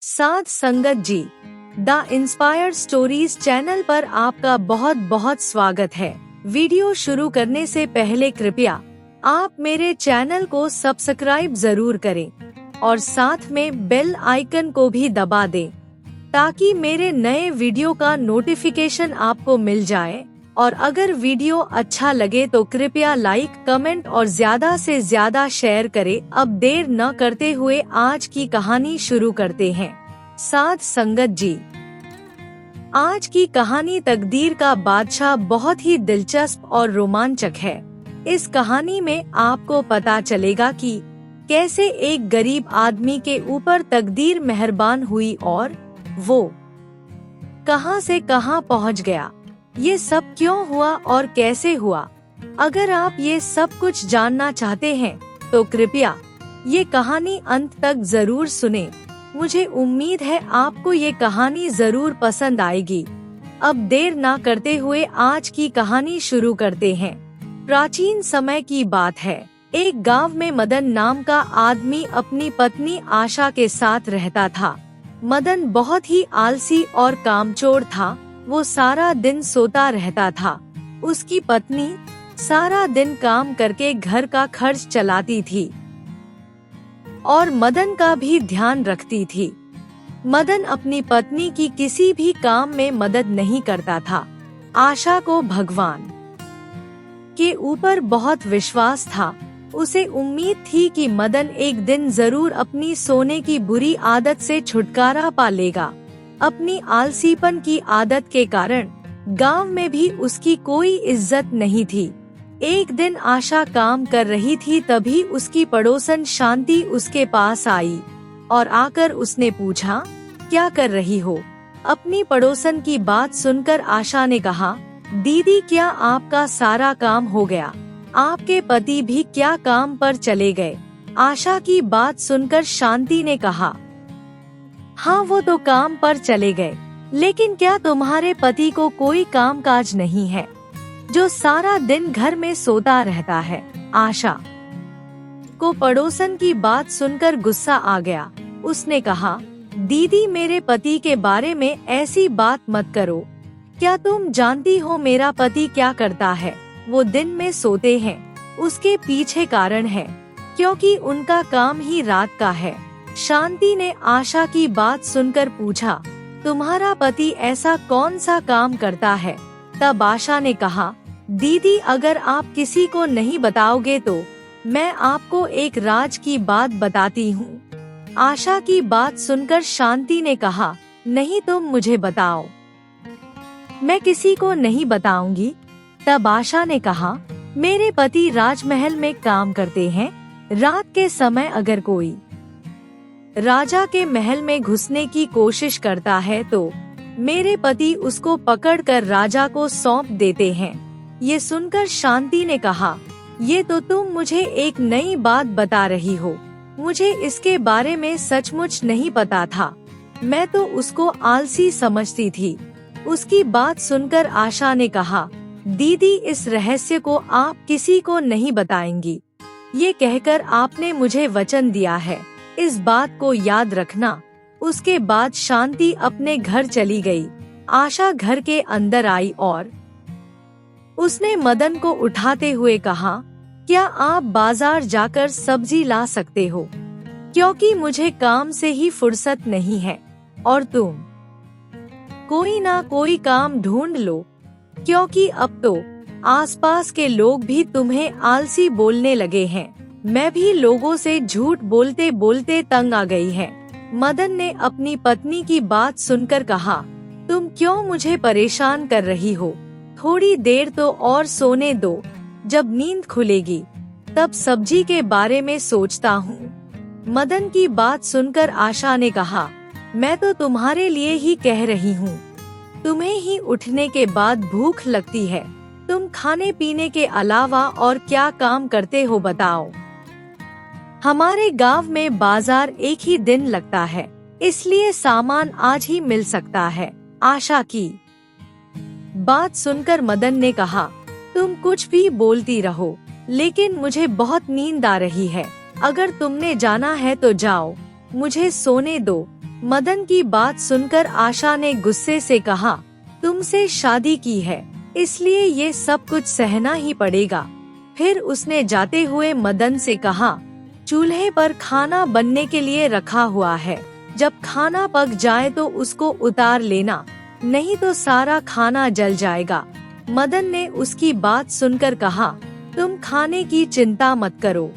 साध संगत जी, the inspired stories channel पर आपका बहुत बहुत स्वागत है। वीडियो शुरू करने से पहले कृपया आप मेरे चैनल को सब्सक्राइब जरूर करें और साथ में बेल आइकन को भी दबा दें ताकि मेरे नए वीडियो का नोटिफिकेशन आपको मिल जाए। और अगर वीडियो अच्छा लगे तो कृपया लाइक, कमेंट और ज्यादा से ज्यादा शेयर करें। अब देर न करते हुए आज की कहानी शुरू करते हैं। साध संगत जी, आज की कहानी तकदीर का बादशाह बहुत ही दिलचस्प और रोमांचक है। इस कहानी में आपको पता चलेगा कि कैसे एक गरीब आदमी के ऊपर तकदीर मेहरबान हुई और वो कहां से कहां पहुंच गया। ये सब क्यों हुआ और कैसे हुआ? अगर आप ये सब कुछ जानना चाहते हैं तो कृपया ये कहानी अंत तक जरूर सुने। मुझे उम्मीद है आपको ये कहानी जरूर पसंद आएगी। अब देर ना करते हुए आज की कहानी शुरू करते हैं। प्राचीन समय की बात है। एक गांव में मदन नाम का आदमी अपनी पत्नी आशा के साथ रहता था। मदन बहुत ही आलसी और कामचोर था। वो सारा दिन सोता रहता था। उसकी पत्नी सारा दिन काम करके घर का खर्च चलाती थी और मदन का भी ध्यान रखती थी। मदन अपनी पत्नी की किसी भी काम में मदद नहीं करता था। आशा को भगवान के ऊपर बहुत विश्वास था। उसे उम्मीद थी कि मदन एक दिन जरूर अपनी सोने की बुरी आदत से छुटकारा पा लेगा। अपनी आलसीपन की आदत के कारण गांव में भी उसकी कोई इज्जत नहीं थी। एक दिन आशा काम कर रही थी, तभी उसकी पड़ोसन शांति उसके पास आई और आकर उसने पूछा, क्या कर रही हो? अपनी पड़ोसन की बात सुनकर आशा ने कहा, दीदी, क्या आपका सारा काम हो गया? आपके पति भी क्या काम पर चले गए? आशा की बात सुनकर शांति ने कहा, हाँ, वो तो काम पर चले गए, लेकिन क्या तुम्हारे पति को कोई काम काज नहीं है जो सारा दिन घर में सोता रहता है? आशा को पड़ोसन की बात सुनकर गुस्सा आ गया। उसने कहा, दीदी, मेरे पति के बारे में ऐसी बात मत करो। क्या तुम जानती हो मेरा पति क्या करता है? वो दिन में सोते हैं। उसके पीछे कारण है, क्योंकि उनका काम ही रात का है। शांति ने आशा की बात सुनकर पूछा, तुम्हारा पति ऐसा कौन सा काम करता है? तब आशा ने कहा, दीदी, अगर आप किसी को नहीं बताओगे तो मैं आपको एक राज की बात बताती हूँ। आशा की बात सुनकर शांति ने कहा, नहीं, तुम मुझे बताओ। मैं किसी को नहीं बताऊंगी। तब आशा ने कहा, मेरे पति राजमहल में काम करते हैं। रात के समय अगर कोई राजा के महल में घुसने की कोशिश करता है तो मेरे पति उसको पकड़कर राजा को सौंप देते हैं। ये सुनकर शांति ने कहा, ये तो तुम मुझे एक नई बात बता रही हो। मुझे इसके बारे में सचमुच नहीं पता था। मैं तो उसको आलसी समझती थी। उसकी बात सुनकर आशा ने कहा, दीदी, इस रहस्य को आप किसी को नहीं बताएंगी। ये कहकर आपने मुझे वचन दिया है, इस बात को याद रखना। उसके बाद शांति अपने घर चली गई। आशा घर के अंदर आई और उसने मदन को उठाते हुए कहा, क्या आप बाजार जाकर सब्जी ला सकते हो? क्योंकि मुझे काम से ही फुर्सत नहीं है और तुम कोई ना कोई काम ढूंढ लो, क्योंकि अब तो आसपास के लोग भी तुम्हें आलसी बोलने लगे हैं। मैं भी लोगों से झूठ बोलते बोलते तंग आ गई है। मदन ने अपनी पत्नी की बात सुनकर कहा, तुम क्यों मुझे परेशान कर रही हो? थोड़ी देर तो और सोने दो। जब नींद खुलेगी तब सब्जी के बारे में सोचता हूँ। मदन की बात सुनकर आशा ने कहा, मैं तो तुम्हारे लिए ही कह रही हूँ। तुम्हें ही उठने के बाद भूख लगती है। तुम खाने पीने के अलावा और क्या काम करते हो, बताओ? हमारे गांव में बाजार एक ही दिन लगता है, इसलिए सामान आज ही मिल सकता है। आशा की बात सुनकर मदन ने कहा, तुम कुछ भी बोलती रहो, लेकिन मुझे बहुत नींद आ रही है। अगर तुमने जाना है तो जाओ, मुझे सोने दो। मदन की बात सुनकर आशा ने गुस्से से कहा, तुमसे शादी की है, इसलिए ये सब कुछ सहना ही पड़ेगा। फिर उसने जाते हुए मदन से कहा, चूल्हे पर खाना बनने के लिए रखा हुआ है, जब खाना पक जाए तो उसको उतार लेना, नहीं तो सारा खाना जल जाएगा। मदन ने उसकी बात सुनकर कहा, तुम खाने की चिंता मत करो,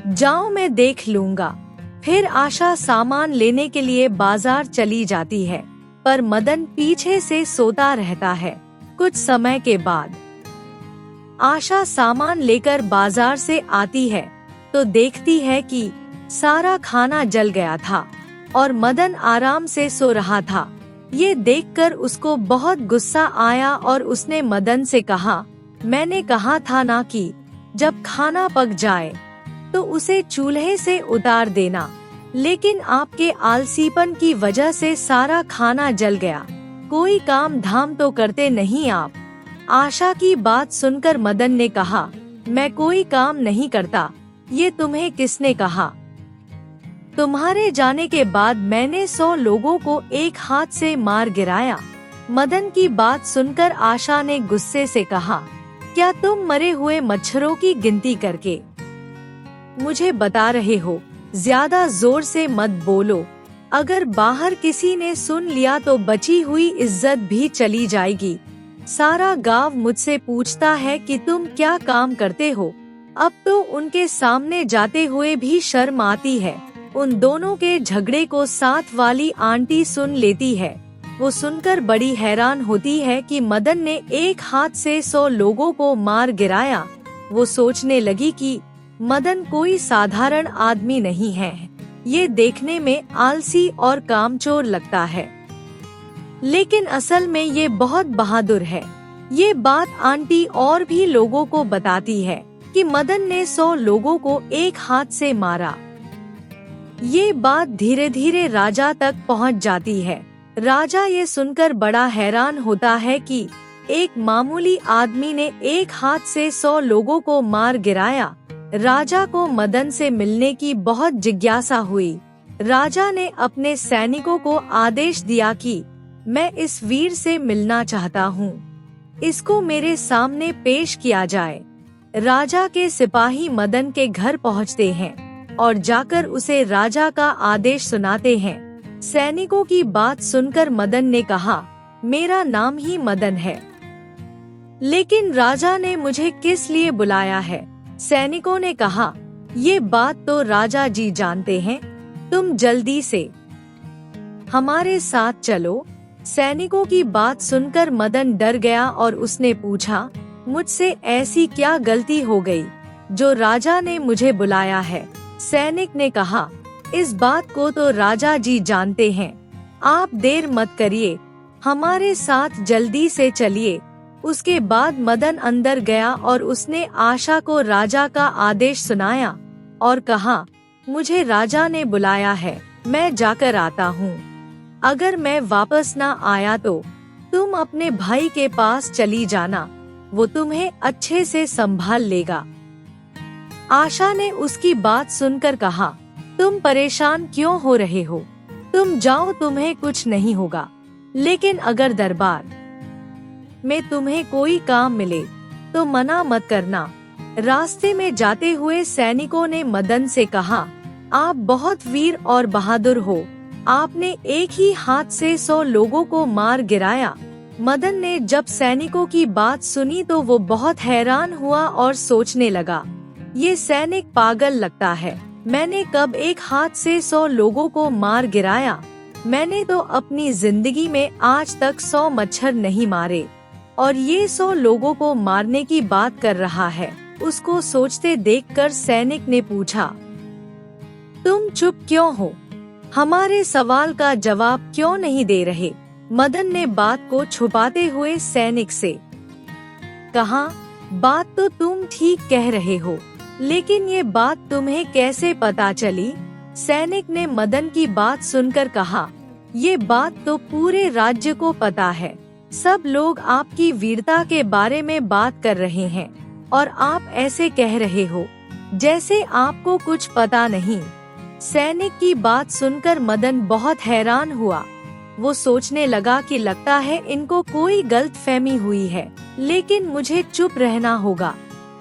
जाओ मैं देख लूंगा। फिर आशा सामान लेने के लिए बाजार चली जाती है, पर मदन पीछे से सोता रहता है। कुछ समय के बाद आशा सामान लेकर बाजार से आती है तो देखती है कि सारा खाना जल गया था और मदन आराम से सो रहा था। ये देखकर उसको बहुत गुस्सा आया और उसने मदन से कहा, मैंने कहा था ना कि जब खाना पक जाए तो उसे चूल्हे से उतार देना, लेकिन आपके आलसीपन की वजह से सारा खाना जल गया। कोई काम धाम तो करते नहीं आप। आशा की बात सुनकर मदन ने कहा, मैं कोई काम नहीं करता, ये तुम्हें किसने कहा? तुम्हारे जाने के बाद मैंने 100 लोगों को एक हाथ से मार गिराया। मदन की बात सुनकर आशा ने गुस्से से कहा, क्या तुम मरे हुए मच्छरों की गिनती करके मुझे बता रहे हो? ज्यादा जोर से मत बोलो, अगर बाहर किसी ने सुन लिया तो बची हुई इज्जत भी चली जाएगी। सारा गांव मुझसे पूछता है कि तुम क्या काम करते हो। अब तो उनके सामने जाते हुए भी शर्म आती है। उन दोनों के झगड़े को साथ वाली आंटी सुन लेती है। वो सुनकर बड़ी हैरान होती है कि मदन ने एक हाथ से 100 लोगों को मार गिराया। वो सोचने लगी कि मदन कोई साधारण आदमी नहीं है, ये देखने में आलसी और कामचोर लगता है, लेकिन असल में ये बहुत बहादुर है। ये बात आंटी और भी लोगों को बताती है कि मदन ने 100 लोगों को एक हाथ से मारा। ये बात धीरे धीरे राजा तक पहुंच जाती है। राजा ये सुनकर बड़ा हैरान होता है कि एक मामूली आदमी ने एक हाथ से 100 लोगों को मार गिराया। राजा को मदन से मिलने की बहुत जिज्ञासा हुई। राजा ने अपने सैनिकों को आदेश दिया कि मैं इस वीर से मिलना चाहता हूँ, इसको मेरे सामने पेश किया जाए। राजा के सिपाही मदन के घर पहुँचते हैं और जाकर उसे राजा का आदेश सुनाते हैं। सैनिकों की बात सुनकर मदन ने कहा, मेरा नाम ही मदन है, लेकिन राजा ने मुझे किस लिए बुलाया है? सैनिकों ने कहा, ये बात तो राजा जी जानते हैं, तुम जल्दी से हमारे साथ चलो। सैनिकों की बात सुनकर मदन डर गया और उसने पूछा, मुझसे ऐसी क्या गलती हो गई जो राजा ने मुझे बुलाया है? सैनिक ने कहा, इस बात को तो राजा जी जानते हैं, आप देर मत करिए, हमारे साथ जल्दी से चलिए। उसके बाद मदन अंदर गया और उसने आशा को राजा का आदेश सुनाया और कहा, मुझे राजा ने बुलाया है, मैं जाकर आता हूँ। अगर मैं वापस ना आया तो तुम अपने भाई के पास चली जाना, वो तुम्हें अच्छे से संभाल लेगा। आशा ने उसकी बात सुनकर कहा, तुम परेशान क्यों हो रहे हो? तुम जाओ, तुम्हें कुछ नहीं होगा। लेकिन अगर दरबार में तुम्हें कोई काम मिले तो मना मत करना। रास्ते में जाते हुए सैनिकों ने मदन से कहा, आप बहुत वीर और बहादुर हो, आपने एक ही हाथ से 100 लोगों को मार गिराया। मदन ने जब सैनिकों की बात सुनी तो वो बहुत हैरान हुआ और सोचने लगा, ये सैनिक पागल लगता है, मैंने कब एक हाथ से 100 लोगों को मार गिराया? मैंने तो अपनी जिंदगी में आज तक 100 मच्छर नहीं मारे और ये 100 लोगों को मारने की बात कर रहा है। उसको सोचते देखकर सैनिक ने पूछा, तुम चुप क्यों हो? हमारे सवाल का जवाब क्यों नहीं दे रहे? मदन ने बात को छुपाते हुए सैनिक से कहा, बात तो तुम ठीक कह रहे हो, लेकिन ये बात तुम्हें कैसे पता चली? सैनिक ने मदन की बात सुनकर कहा, ये बात तो पूरे राज्य को पता है, सब लोग आपकी वीरता के बारे में बात कर रहे हैं और आप ऐसे कह रहे हो जैसे आपको कुछ पता नहीं। सैनिक की बात सुनकर मदन बहुत हैरान हुआ। वो सोचने लगा कि लगता है इनको कोई गलतफहमी हुई है, लेकिन मुझे चुप रहना होगा।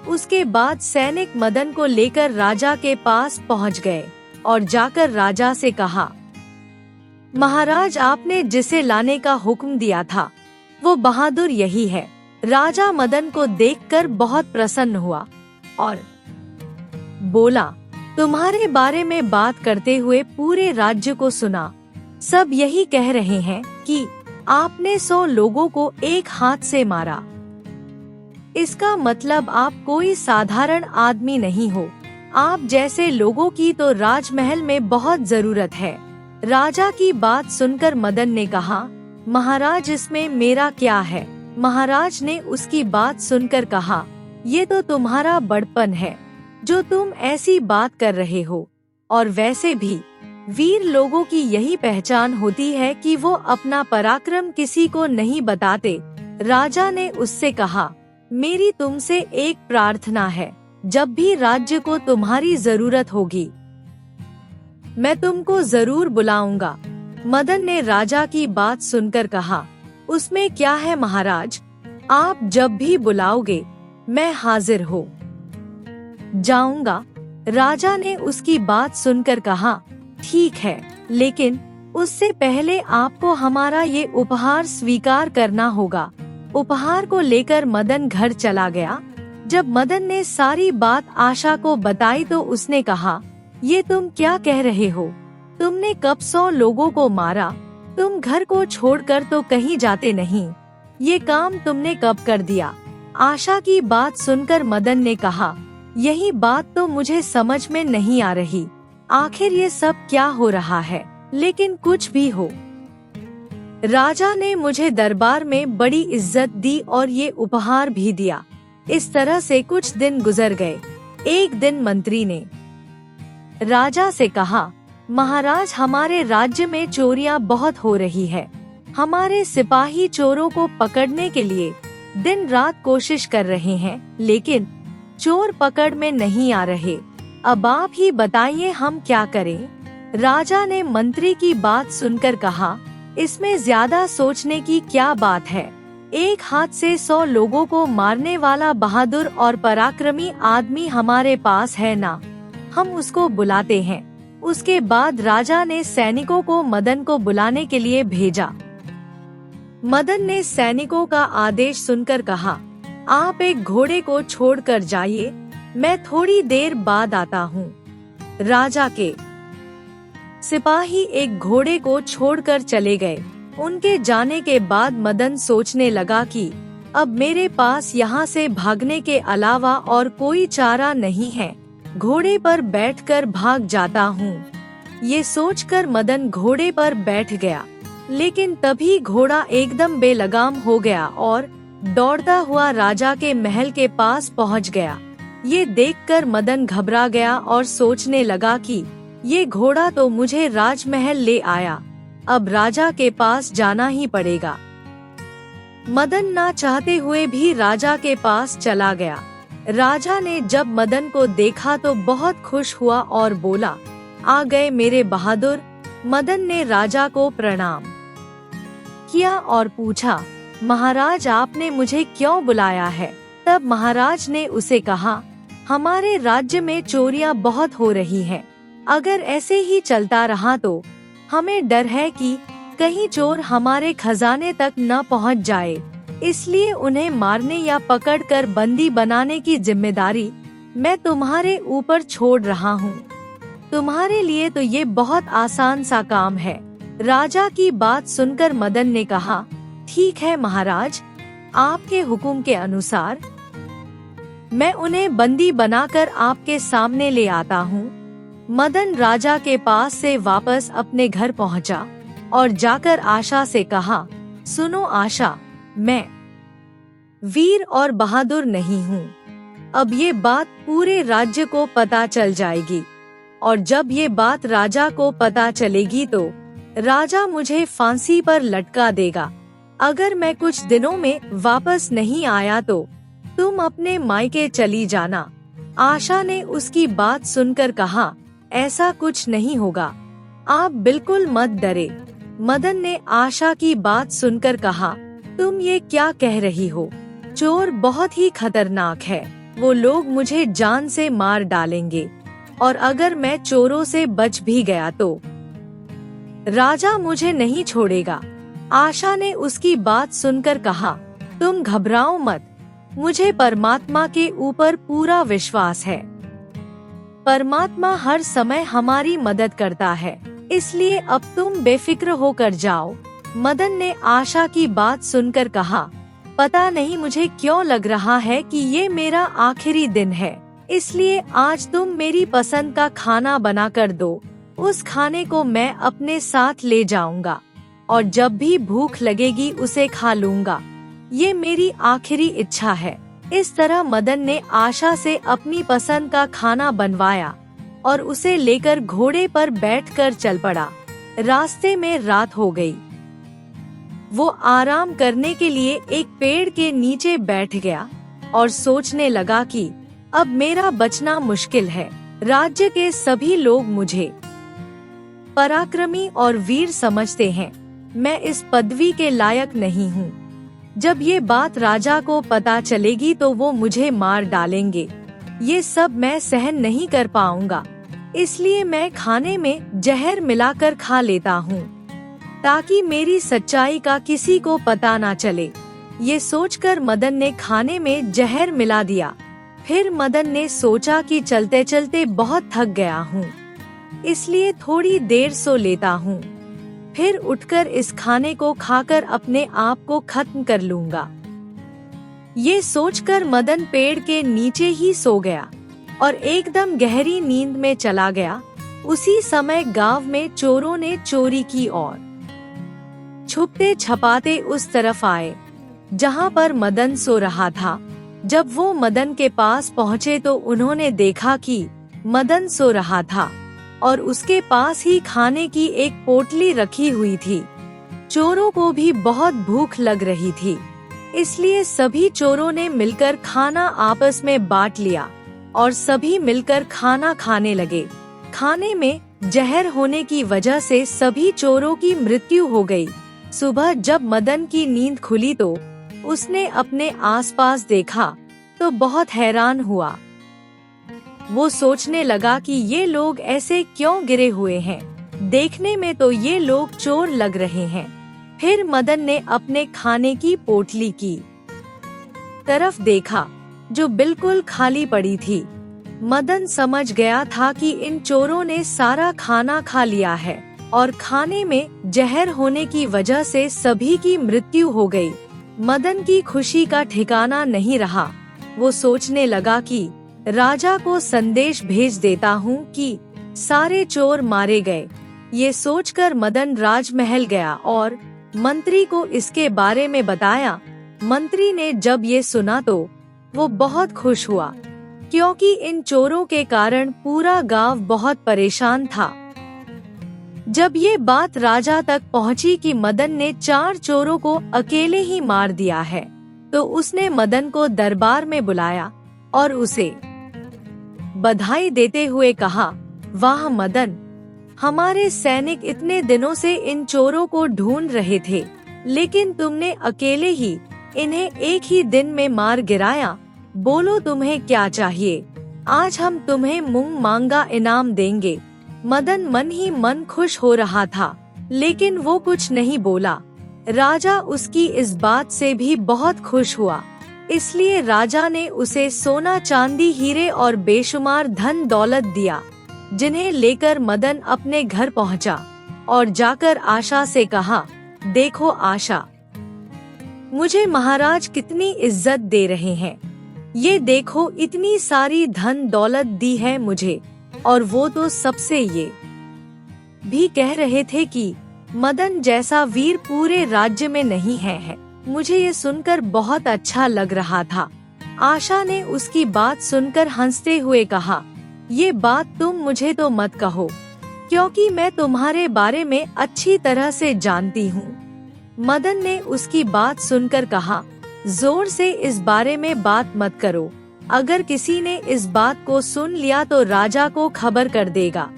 उसके बाद सैनिक मदन को लेकर राजा के पास पहुंच गए और जाकर राजा से कहा, महाराज, आपने जिसे लाने का हुक्म दिया था वो बहादुर यही है। राजा मदन को देखकर बहुत प्रसन्न हुआ और बोला, तुम्हारे बारे में बात करते हुए पूरे राज्य को सुना। सब यही कह रहे हैं कि आपने 100 लोगों को एक हाथ से मारा। इसका मतलब आप कोई साधारण आदमी नहीं हो। आप जैसे लोगों की तो राजमहल में बहुत जरूरत है। राजा की बात सुनकर मदन ने कहा, महाराज, इसमें मेरा क्या है। महाराज ने उसकी बात सुनकर कहा, ये तो तुम्हारा बड़पन है जो तुम ऐसी बात कर रहे हो, और वैसे भी वीर लोगों की यही पहचान होती है कि वो अपना पराक्रम किसी को नहीं बताते। राजा ने उससे कहा, मेरी तुमसे एक प्रार्थना है, जब भी राज्य को तुम्हारी जरूरत होगी मैं तुमको जरूर बुलाऊंगा। मदन ने राजा की बात सुनकर कहा, उसमें क्या है महाराज, आप जब भी बुलाओगे मैं हाजिर हो जाऊंगा। राजा ने उसकी बात सुनकर कहा, ठीक है, लेकिन उससे पहले आपको हमारा ये उपहार स्वीकार करना होगा। उपहार को लेकर मदन घर चला गया। जब मदन ने सारी बात आशा को बताई तो उसने कहा, ये तुम क्या कह रहे हो? तुमने कब 100 लोगों को मारा? तुम घर को छोड़कर तो कहीं जाते नहीं। ये काम तुमने कब कर दिया? आशा की बात सुनकर मदन ने कहा, यही बात तो मुझे समझ में नहीं आ रही। आखिर ये सब क्या हो रहा है? लेकिन कुछ भी हो, राजा ने मुझे दरबार में बड़ी इज्जत दी और ये उपहार भी दिया। इस तरह से कुछ दिन गुजर गए। एक दिन मंत्री ने राजा से कहा, महाराज, हमारे राज्य में चोरियां बहुत हो रही है। हमारे सिपाही चोरों को पकड़ने के लिए दिन रात कोशिश कर रहे हैं, लेकिन चोर पकड़ में नहीं आ रहे। अब आप ही बताइए हम क्या करें? राजा ने मंत्री की बात सुनकर कहा, इसमें ज्यादा सोचने की क्या बात है। एक हाथ से 100 लोगों को मारने वाला बहादुर और पराक्रमी आदमी हमारे पास है ना, हम उसको बुलाते हैं। उसके बाद राजा ने सैनिकों को मदन को बुलाने के लिए भेजा। मदन ने सैनिकों का आदेश सुनकर कहा, आप एक घोड़े को छोड़कर जाइए, मैं थोड़ी देर बाद आता हूँ। राजा के सिपाही एक घोड़े को छोड़कर चले गए। उनके जाने के बाद मदन सोचने लगा कि अब मेरे पास यहाँ से भागने के अलावा और कोई चारा नहीं है। घोड़े पर बैठकर भाग जाता हूँ। ये सोचकर मदन घोड़े पर बैठ गया, लेकिन तभी घोड़ा एकदम बेलगाम हो गया और दौड़ता हुआ राजा के महल के पास पहुँच गया। ये देखकर मदन घबरा गया और सोचने लगा कि ये घोड़ा तो मुझे राजमहल ले आया, अब राजा के पास जाना ही पड़ेगा। मदन ना चाहते हुए भी राजा के पास चला गया। राजा ने जब मदन को देखा तो बहुत खुश हुआ और बोला, आ गए मेरे बहादुर। मदन ने राजा को प्रणाम किया और पूछा, महाराज, आपने मुझे क्यों बुलाया है? तब महाराज ने उसे कहा, हमारे राज्य में चोरियां बहुत हो रही हैं। अगर ऐसे ही चलता रहा तो हमें डर है कि कहीं चोर हमारे खजाने तक न पहुंच जाए। इसलिए उन्हें मारने या पकड़कर बंदी बनाने की जिम्मेदारी मैं तुम्हारे ऊपर छोड़ रहा हूँ। तुम्हारे लिए तो ये बहुत आसान सा काम है। राजा की बात सुनकर मदन ने कहा, ठीक है महाराज, आपके हुक्म के अनुसार मैं उन्हें बंदी बनाकर आपके सामने ले आता हूँ। मदन राजा के पास से वापस अपने घर पहुँचा और जाकर आशा से कहा, सुनो आशा, मैं वीर और बहादुर नहीं हूँ। अब ये बात पूरे राज्य को पता चल जाएगी, और जब ये बात राजा को पता चलेगी तो राजा मुझे फांसी पर लटका देगा। अगर मैं कुछ दिनों में वापस नहीं आया तो तुम अपने मायके चली जाना। आशा ने उसकी बात सुनकर कहा, ऐसा कुछ नहीं होगा, आप बिल्कुल मत डरे। मदन ने आशा की बात सुनकर कहा, तुम ये क्या कह रही हो? चोर बहुत ही खतरनाक है, वो लोग मुझे जान से मार डालेंगे, और अगर मैं चोरों से बच भी गया तो राजा मुझे नहीं छोड़ेगा। आशा ने उसकी बात सुनकर कहा, तुम घबराओ मत, मुझे परमात्मा के ऊपर पूरा विश्वास है। परमात्मा हर समय हमारी मदद करता है, इसलिए अब तुम बेफिक्र होकर जाओ। मदन ने आशा की बात सुनकर कहा, पता नहीं मुझे क्यों लग रहा है कि ये मेरा आखिरी दिन है, इसलिए आज तुम मेरी पसंद का खाना बना कर दो। उस खाने को मैं अपने साथ ले जाऊंगा और जब भी भूख लगेगी उसे खा लूंगा। ये मेरी आखिरी इच्छा है। इस तरह मदन ने आशा से अपनी पसंद का खाना बनवाया और उसे लेकर घोड़े पर बैठकर चल पड़ा। रास्ते में रात हो गई। वो आराम करने के लिए एक पेड़ के नीचे बैठ गया और सोचने लगा कि अब मेरा बचना मुश्किल है। राज्य के सभी लोग मुझे पराक्रमी और वीर समझते हैं, मैं इस पदवी के लायक नहीं हूँ। जब ये बात राजा को पता चलेगी तो वो मुझे मार डालेंगे। ये सब मैं सहन नहीं कर पाऊंगा, इसलिए मैं खाने में जहर मिलाकर खा लेता हूँ, ताकि मेरी सच्चाई का किसी को पता ना चले। ये सोचकर मदन ने खाने में जहर मिला दिया। फिर मदन ने सोचा कि चलते चलते बहुत थक गया हूँ, इसलिए थोड़ी देर सो लेता हूँ, फिर उठकर इस खाने को खाकर अपने आप को खत्म कर लूंगा। ये सोचकर मदन पेड़ के नीचे ही सो गया और एकदम गहरी नींद में चला गया। उसी समय गांव में चोरों ने चोरी की और छुपते छपाते उस तरफ आए जहां पर मदन सो रहा था। जब वो मदन के पास पहुँचे तो उन्होंने देखा कि मदन सो रहा था और उसके पास ही खाने की एक पोटली रखी हुई थी। चोरों को भी बहुत भूख लग रही थी, इसलिए सभी चोरों ने मिलकर खाना आपस में बांट लिया और सभी मिलकर खाना खाने लगे। खाने में जहर होने की वजह से सभी चोरों की मृत्यु हो गई। सुबह जब मदन की नींद खुली तो उसने अपने आसपास देखा तो बहुत हैरान हुआ। वो सोचने लगा कि ये लोग ऐसे क्यों गिरे हुए हैं, देखने में तो ये लोग चोर लग रहे हैं। फिर मदन ने अपने खाने की पोटली की तरफ देखा जो बिल्कुल खाली पड़ी थी। मदन समझ गया था कि इन चोरों ने सारा खाना खा लिया है और खाने में जहर होने की वजह से सभी की मृत्यु हो गई। मदन की खुशी का ठिकाना नहीं रहा। वो सोचने लगा कि राजा को संदेश भेज देता हूँ कि सारे चोर मारे गए। ये सोचकर मदन राजमहल गया और मंत्री को इसके बारे में बताया। मंत्री ने जब ये सुना तो वो बहुत खुश हुआ, क्योंकि इन चोरों के कारण पूरा गांव बहुत परेशान था। जब ये बात राजा तक पहुंची कि मदन ने 4 चोरों को अकेले ही मार दिया है, तो उसने मदन को दरबार में बुलाया और उसे बधाई देते हुए कहा, वाह मदन, हमारे सैनिक इतने दिनों से इन चोरों को ढूंढ रहे थे, लेकिन तुमने अकेले ही इन्हें एक ही दिन में मार गिराया। बोलो तुम्हें क्या चाहिए, आज हम तुम्हें मुंह मांगा इनाम देंगे। मदन मन ही मन खुश हो रहा था, लेकिन वो कुछ नहीं बोला। राजा उसकी इस बात से भी बहुत खुश हुआ, इसलिए राजा ने उसे सोना चांदी हीरे और बेशुमार धन दौलत दिया, जिन्हें लेकर मदन अपने घर पहुंचा और जाकर आशा से कहा, देखो आशा, मुझे महाराज कितनी इज्जत दे रहे हैं। ये देखो इतनी सारी धन दौलत दी है मुझे, और वो तो सबसे ये भी कह रहे थे कि मदन जैसा वीर पूरे राज्य में नहीं है। मुझे ये सुनकर बहुत अच्छा लग रहा था। आशा ने उसकी बात सुनकर हंसते हुए कहा, ये बात तुम मुझे तो मत कहो, क्योंकि मैं तुम्हारे बारे में अच्छी तरह से जानती हूँ। मदन ने उसकी बात सुनकर कहा, जोर से इस बारे में बात मत करो, अगर किसी ने इस बात को सुन लिया तो राजा को खबर कर देगा।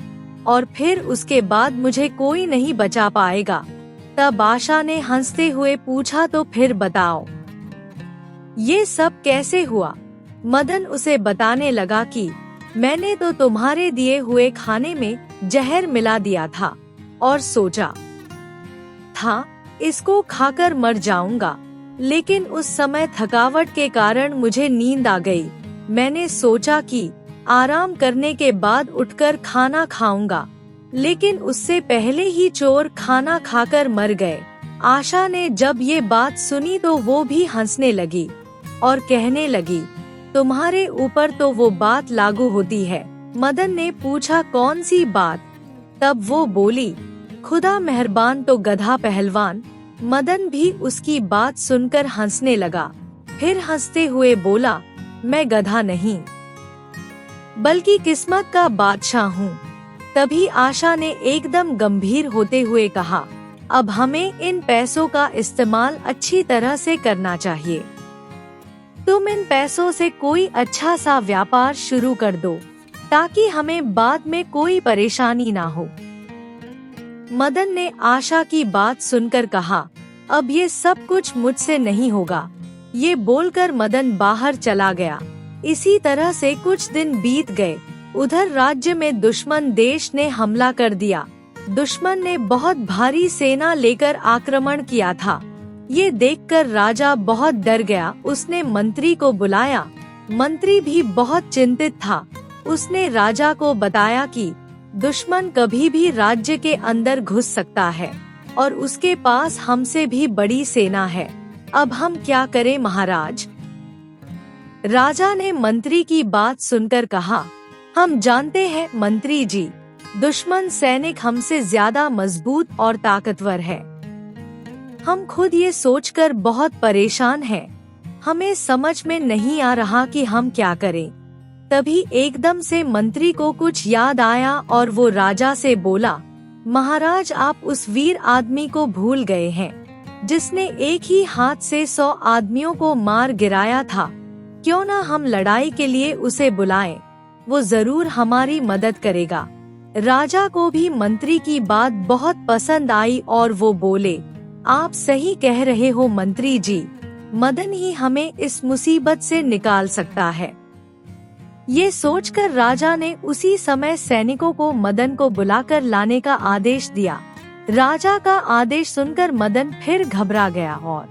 और फिर उसके बाद मुझे कोई नहीं बचा पाएगा। तब आशा ने हंसते हुए पूछा, तो फिर बताओ ये सब कैसे हुआ? मदन उसे बताने लगा कि मैंने तो तुम्हारे दिए हुए खाने में जहर मिला दिया था और सोचा था इसको खाकर मर जाऊंगा, लेकिन उस समय थकावट के कारण मुझे नींद आ गई। मैंने सोचा कि आराम करने के बाद उठकर खाना खाऊंगा, लेकिन उससे पहले ही चोर खाना खाकर मर गए। आशा ने जब ये बात सुनी तो वो भी हंसने लगी और कहने लगी, तुम्हारे ऊपर तो वो बात लागू होती है। मदन ने पूछा, कौन सी बात? तब वो बोली, खुदा मेहरबान तो गधा पहलवान। मदन भी उसकी बात सुनकर हंसने लगा, फिर हंसते हुए बोला, मैं गधा नहीं बल्कि किस्मत का बादशाह हूँ। तभी आशा ने एकदम गंभीर होते हुए कहा, अब हमें इन पैसों का इस्तेमाल अच्छी तरह से करना चाहिए। तुम इन पैसों से कोई अच्छा सा व्यापार शुरू कर दो ताकि हमें बाद में कोई परेशानी ना हो। मदन ने आशा की बात सुनकर कहा, अब ये सब कुछ मुझसे नहीं होगा। ये बोलकर मदन बाहर चला गया। इसी तरह से कुछ दिन बीत गए। उधर राज्य में दुश्मन देश ने हमला कर दिया। दुश्मन ने बहुत भारी सेना लेकर आक्रमण किया था। ये देखकर राजा बहुत डर गया। उसने मंत्री को बुलाया। मंत्री भी बहुत चिंतित था। उसने राजा को बताया कि दुश्मन कभी भी राज्य के अंदर घुस सकता है और उसके पास हमसे भी बड़ी सेना है। अब हम क्या करें महाराज? राजा ने मंत्री की बात सुनकर कहा, हम जानते हैं मंत्री जी, दुश्मन सैनिक हमसे ज्यादा मजबूत और ताकतवर है। हम खुद ये सोचकर बहुत परेशान हैं। हमें समझ में नहीं आ रहा कि हम क्या करें। तभी एकदम से मंत्री को कुछ याद आया और वो राजा से बोला, महाराज आप उस वीर आदमी को भूल गए हैं जिसने एक ही हाथ से 100 आदमियों को मार गिराया था। क्यों ना हम लड़ाई के लिए उसे बुलाएं, वो जरूर हमारी मदद करेगा। राजा को भी मंत्री की बात बहुत पसंद आई और वो बोले, आप सही कह रहे हो मंत्री जी, मदन ही हमें इस मुसीबत से निकाल सकता है। ये सोचकर राजा ने उसी समय सैनिकों को मदन को बुलाकर लाने का आदेश दिया। राजा का आदेश सुनकर मदन फिर घबरा गया और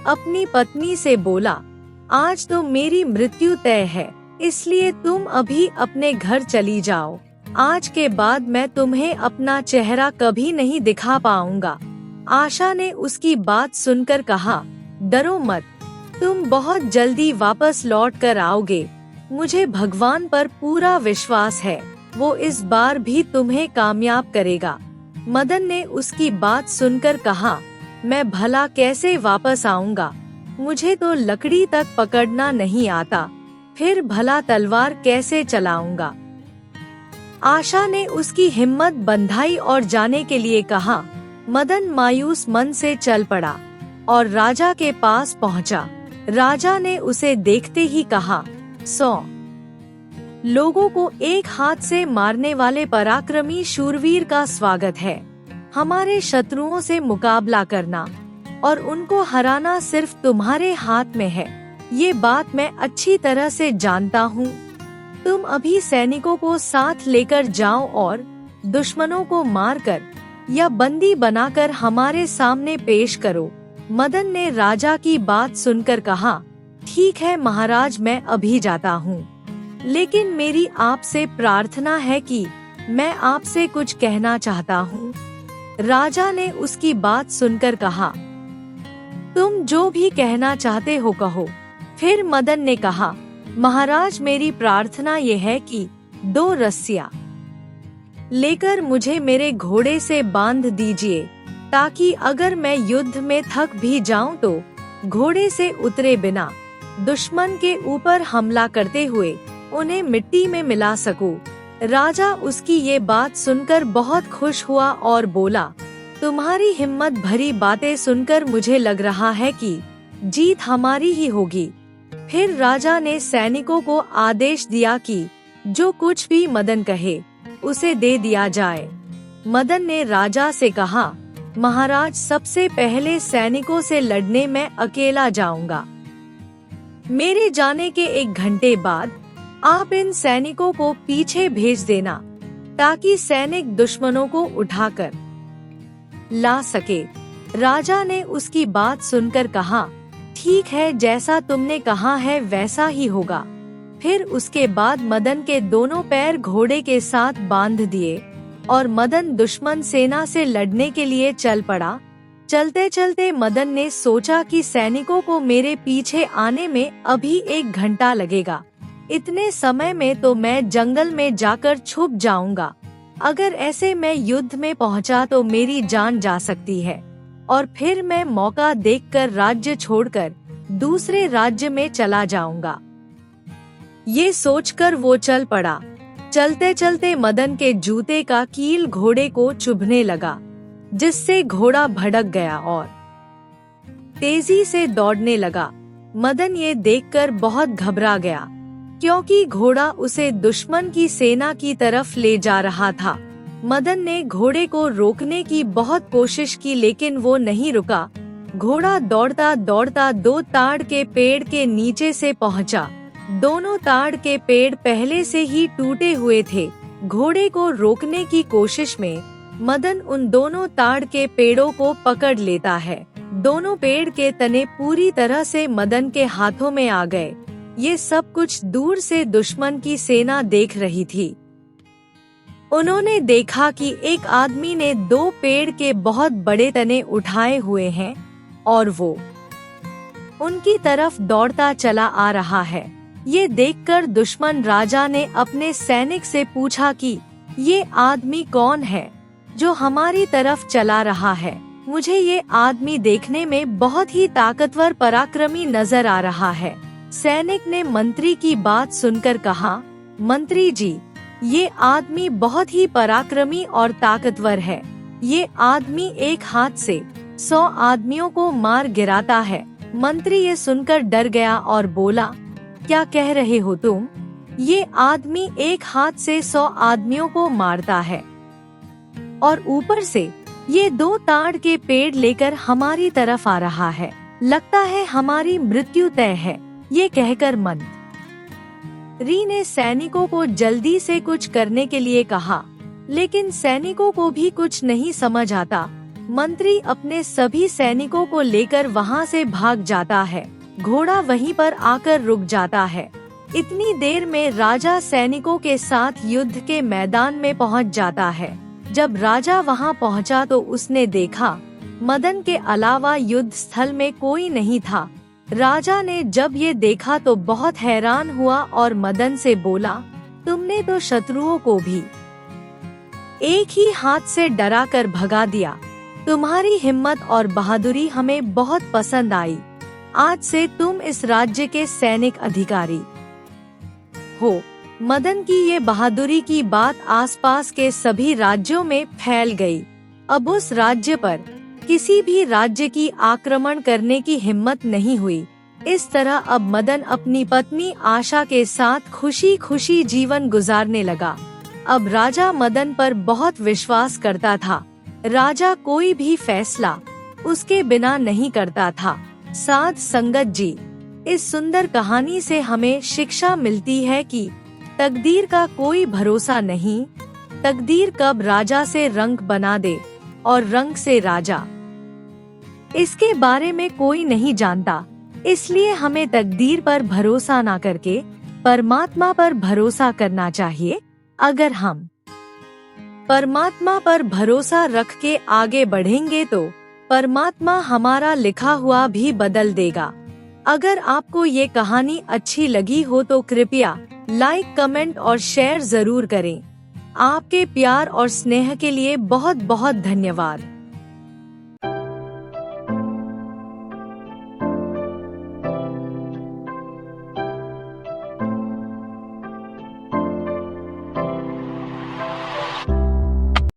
अपनी पत्नी से बोला, आज तो मेरी मृत्यु तय है, इसलिए तुम अभी अपने घर चली जाओ। आज के बाद मैं तुम्हें अपना चेहरा कभी नहीं दिखा पाऊंगा। आशा ने उसकी बात सुनकर कहा, डरो मत, तुम बहुत जल्दी वापस लौट कर आओगे। मुझे भगवान पर पूरा विश्वास है, वो इस बार भी तुम्हें कामयाब करेगा। मदन ने उसकी बात सुनकर कहा, मैं भला कैसे वापस आऊंगा? मुझे तो लकड़ी तक पकड़ना नहीं आता, फिर भला तलवार कैसे चलाऊंगा? आशा ने उसकी हिम्मत बंधाई और जाने के लिए कहा। मदन मायूस मन से चल पड़ा और राजा के पास पहुंचा। राजा ने उसे देखते ही कहा, 100 लोगों को एक हाथ से मारने वाले पराक्रमी शूरवीर का स्वागत है। हमारे शत्रुओं से मुकाबला करना और उनको हराना सिर्फ तुम्हारे हाथ में है। ये बात मैं अच्छी तरह से जानता हूँ। तुम अभी सैनिकों को साथ लेकर जाओ और दुश्मनों को मारकर या बंदी बनाकर हमारे सामने पेश करो। मदन ने राजा की बात सुनकर कहा, ठीक है महाराज, मैं अभी जाता हूँ, लेकिन मेरी आपसे प्रार्थना है कि मैं आपसे कुछ कहना चाहता हूँ। राजा ने उसकी बात सुनकर कहा, तुम जो भी कहना चाहते हो कहो। फिर मदन ने कहा, महाराज मेरी प्रार्थना ये है कि 2 रस्सियाँ लेकर मुझे मेरे घोड़े से बांध दीजिए, ताकि अगर मैं युद्ध में थक भी जाऊं तो घोड़े से उतरे बिना दुश्मन के ऊपर हमला करते हुए उन्हें मिट्टी में मिला सकूं। राजा उसकी ये बात सुनकर बहुत खुश हुआ और बोला, तुम्हारी हिम्मत भरी बातें सुनकर मुझे लग रहा है कि जीत हमारी ही होगी। फिर राजा ने सैनिकों को आदेश दिया कि जो कुछ भी मदन कहे उसे दे दिया जाए। मदन ने राजा से कहा, महाराज, सबसे पहले सैनिकों से लड़ने मैं अकेला जाऊंगा। मेरे जाने के 1 घंटे बाद आप इन सैनिकों को पीछे भेज देना ताकि सैनिक दुश्मनों को उठाकर ला सके। राजा ने उसकी बात सुनकर कहा, ठीक है, जैसा तुमने कहा है वैसा ही होगा। फिर उसके बाद मदन के दोनों पैर घोड़े के साथ बांध दिए और मदन दुश्मन सेना से लड़ने के लिए चल पड़ा। चलते चलते मदन ने सोचा कि सैनिकों को मेरे पीछे आने में अभी 1 घंटा लगेगा। इतने समय में तो मैं जंगल में जाकर छुप जाऊंगा। अगर ऐसे मैं युद्ध में पहुंचा तो मेरी जान जा सकती है और फिर मैं मौका देखकर राज्य छोड़कर दूसरे राज्य में चला जाऊंगा। ये सोचकर वो चल पड़ा। चलते चलते मदन के जूते का कील घोड़े को चुभने लगा, जिससे घोड़ा भड़क गया और तेजी से दौड़ने लगा। मदन ये देखकर बहुत घबरा गया, क्योंकि घोड़ा उसे दुश्मन की सेना की तरफ ले जा रहा था। मदन ने घोड़े को रोकने की बहुत कोशिश की, लेकिन वो नहीं रुका। घोड़ा दौड़ता दौड़ता 2 ताड़ के पेड़ के नीचे से पहुंचा। दोनों ताड़ के पेड़ पहले से ही टूटे हुए थे। घोड़े को रोकने की कोशिश में मदन उन दोनों ताड़ के पेड़ों को पकड़ लेता है। दोनों पेड़ के तने पूरी तरह से मदन के हाथों में आ गए। ये सब कुछ दूर से दुश्मन की सेना देख रही थी। उन्होंने देखा कि एक आदमी ने 2 पेड़ के बहुत बड़े तने उठाए हुए हैं और वो उनकी तरफ दौड़ता चला आ रहा है। ये देखकर दुश्मन राजा ने अपने सैनिक से पूछा कि ये आदमी कौन है जो हमारी तरफ चला रहा है? मुझे ये आदमी देखने में बहुत ही ताकतवर पराक्रमी नजर आ रहा है। सैनिक ने मंत्री की बात सुनकर कहा, मंत्री जी, ये आदमी बहुत ही पराक्रमी और ताकतवर है। ये आदमी एक हाथ से 100 आदमियों को मार गिराता है। मंत्री ये सुनकर डर गया और बोला, क्या कह रहे हो तुम? ये आदमी एक हाथ से 100 आदमियों को मारता है और ऊपर से ये 2 ताड़ के पेड़ लेकर हमारी तरफ आ रहा है। लगता है हमारी मृत्यु तय है। ये कहकर मंत्री ने सैनिकों को जल्दी से कुछ करने के लिए कहा, लेकिन सैनिकों को भी कुछ नहीं समझ आता। मंत्री अपने सभी सैनिकों को लेकर वहाँ से भाग जाता है। घोड़ा वहीं पर आकर रुक जाता है। इतनी देर में राजा सैनिकों के साथ युद्ध के मैदान में पहुँच जाता है। जब राजा वहाँ पहुँचा तो उसने देखा मदन के अलावा युद्ध स्थल में कोई नहीं था। राजा ने जब ये देखा तो बहुत हैरान हुआ और मदन से बोला, तुमने तो शत्रुओं को भी एक ही हाथ से डरा कर भगा दिया। तुम्हारी हिम्मत और बहादुरी हमें बहुत पसंद आई। आज से तुम इस राज्य के सैनिक अधिकारी हो। मदन की ये बहादुरी की बात आसपास के सभी राज्यों में फैल गई। अब उस राज्य पर किसी भी राज्य की आक्रमण करने की हिम्मत नहीं हुई। इस तरह अब मदन अपनी पत्नी आशा के साथ खुशी खुशी जीवन गुजारने लगा। अब राजा मदन पर बहुत विश्वास करता था। राजा कोई भी फैसला उसके बिना नहीं करता था। साध संगत जी, इस सुंदर कहानी से हमें शिक्षा मिलती है कि तकदीर का कोई भरोसा नहीं। तकदीर कब राजा से रंक बना दे और रंक से राजा, इसके बारे में कोई नहीं जानता। इसलिए हमें तकदीर पर भरोसा ना करके परमात्मा पर भरोसा करना चाहिए। अगर हम परमात्मा पर भरोसा रख के आगे बढ़ेंगे तो परमात्मा हमारा लिखा हुआ भी बदल देगा। अगर आपको ये कहानी अच्छी लगी हो तो कृपया लाइक, कमेंट और शेयर जरूर करें। आपके प्यार और स्नेह के लिए बहुत बहुत धन्यवाद।